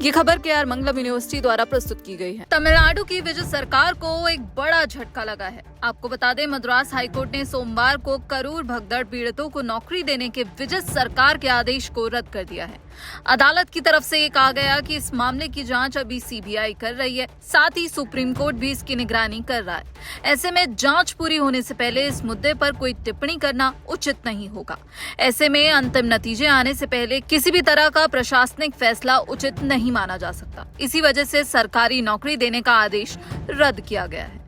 ये खबर केआर मंगलम यूनिवर्सिटी द्वारा प्रस्तुत की गई है। तमिलनाडु की विजय सरकार को एक बड़ा झटका लगा है। आपको बता दें, मद्रास हाईकोर्ट ने सोमवार को करूर भगदड़ पीड़ितों को नौकरी देने के विजय सरकार के आदेश को रद्द कर दिया है। अदालत की तरफ से ये कहा गया कि इस मामले की जांच अभी सीबीआई कर रही है, साथ ही सुप्रीम कोर्ट भी इसकी निगरानी कर रहा है। ऐसे में जांच पूरी होने से पहले इस मुद्दे पर कोई टिप्पणी करना उचित नहीं होगा। ऐसे में अंतिम नतीजे आने से पहले किसी भी तरह का प्रशासनिक फैसला उचित नहीं माना जा सकता। इसी वजह से सरकारी नौकरी देने का आदेश रद्द किया गया है।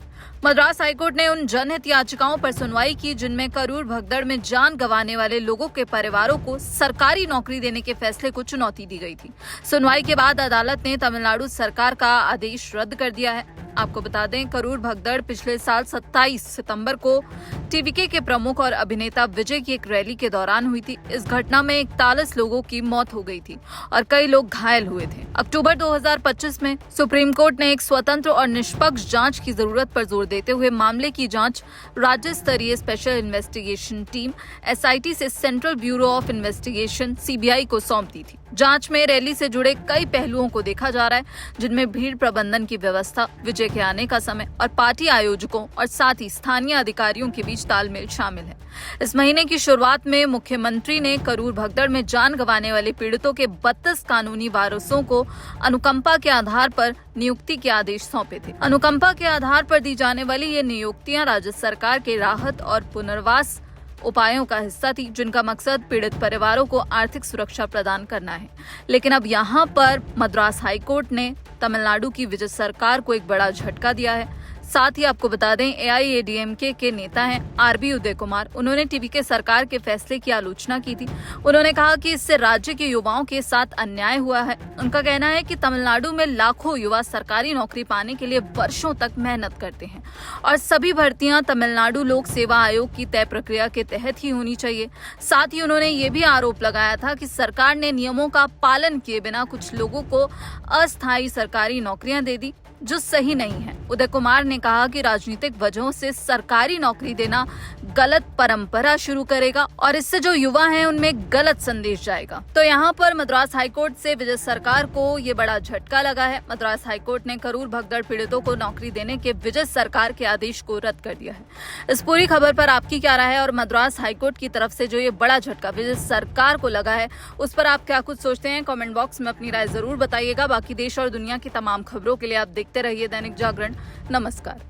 मद्रास हाईकोर्ट ने उन जनहित याचिकाओं पर सुनवाई की जिनमें करूर भगदड़ में जान गंवाने वाले लोगों के परिवारों को सरकारी नौकरी देने के फैसले को चुनौती दी गई थी। सुनवाई के बाद अदालत ने तमिलनाडु सरकार का आदेश रद्द कर दिया है। आपको बता दें, करूर भगदड़ पिछले साल 27 सितंबर को टीवीके के प्रमुख और अभिनेता विजय की एक रैली के दौरान हुई थी। इस घटना में 41 लोगों की मौत हो गई थी और कई लोग घायल हुए थे। अक्टूबर 2025 में सुप्रीम कोर्ट ने एक स्वतंत्र और निष्पक्ष जांच की जरूरत पर जोर देते हुए मामले की जांच राज्य स्तरीय स्पेशल इन्वेस्टिगेशन टीम SIT से central bureau of investigation CBI को सौंप दी थी। जांच में रैली से जुड़े कई पहलुओं को देखा जा रहा है, जिनमें भीड़ प्रबंधन की व्यवस्था, विजय के आने का समय और पार्टी आयोजकों और साथ ही स्थानीय अधिकारियों के बीच तालमेल शामिल है। इस महीने की शुरुआत में मुख्यमंत्री ने करूर भगदड़ में जान गंवाने वाले पीड़ितों के 32 कानूनी वारसों को अनुकंपा के आधार पर नियुक्ति के आदेश सौंपे थे। अनुकंपा के आधार पर दी जाने वाली ये नियुक्तियां राज्य सरकार के राहत और पुनर्वास उपायों का हिस्सा थी, जिनका मकसद पीड़ित परिवारों को आर्थिक सुरक्षा प्रदान करना है। लेकिन अब यहाँ पर मद्रास हाईकोर्ट ने तमिलनाडु की विजय सरकार को एक बड़ा झटका दिया है। साथ ही आपको बता दें, AIADMK के नेता हैं RB उदय कुमार। उन्होंने टीवीके सरकार के फैसले की आलोचना की थी। उन्होंने कहा कि इससे राज्य के युवाओं के साथ अन्याय हुआ है। उनका कहना है कि तमिलनाडु में लाखों युवा सरकारी नौकरी पाने के लिए वर्षों तक मेहनत करते हैं और सभी भर्तियां तमिलनाडु लोक सेवा आयोग की तय प्रक्रिया के तहत ही होनी चाहिए। साथ ही उन्होंने ये भी आरोप लगाया था कि सरकार ने नियमों का पालन किए बिना कुछ लोगों को अस्थायी सरकारी नौकरियां दे दी, जो सही नहीं है। उदय कुमार ने कहा कि राजनीतिक वजहों से सरकारी नौकरी देना गलत परंपरा शुरू करेगा और इससे जो युवा हैं उनमें गलत संदेश जाएगा। तो यहाँ पर मद्रास हाईकोर्ट से विजय सरकार को ये बड़ा झटका लगा है। मद्रास हाईकोर्ट ने करूर भगदड़ पीड़ितों को नौकरी देने के विजय सरकार के आदेश को रद्द कर दिया है। इस पूरी खबर पर आपकी क्या राय है और मद्रास हाईकोर्ट की तरफ से जो ये बड़ा झटका विजय सरकार को लगा है, उस पर आप क्या कुछ सोचते हैं? कमेंट बॉक्स में अपनी राय जरूर बताइएगा। बाकी देश और दुनिया की तमाम खबरों के लिए आप देखते रहिए दैनिक जागरण। नमस्कार।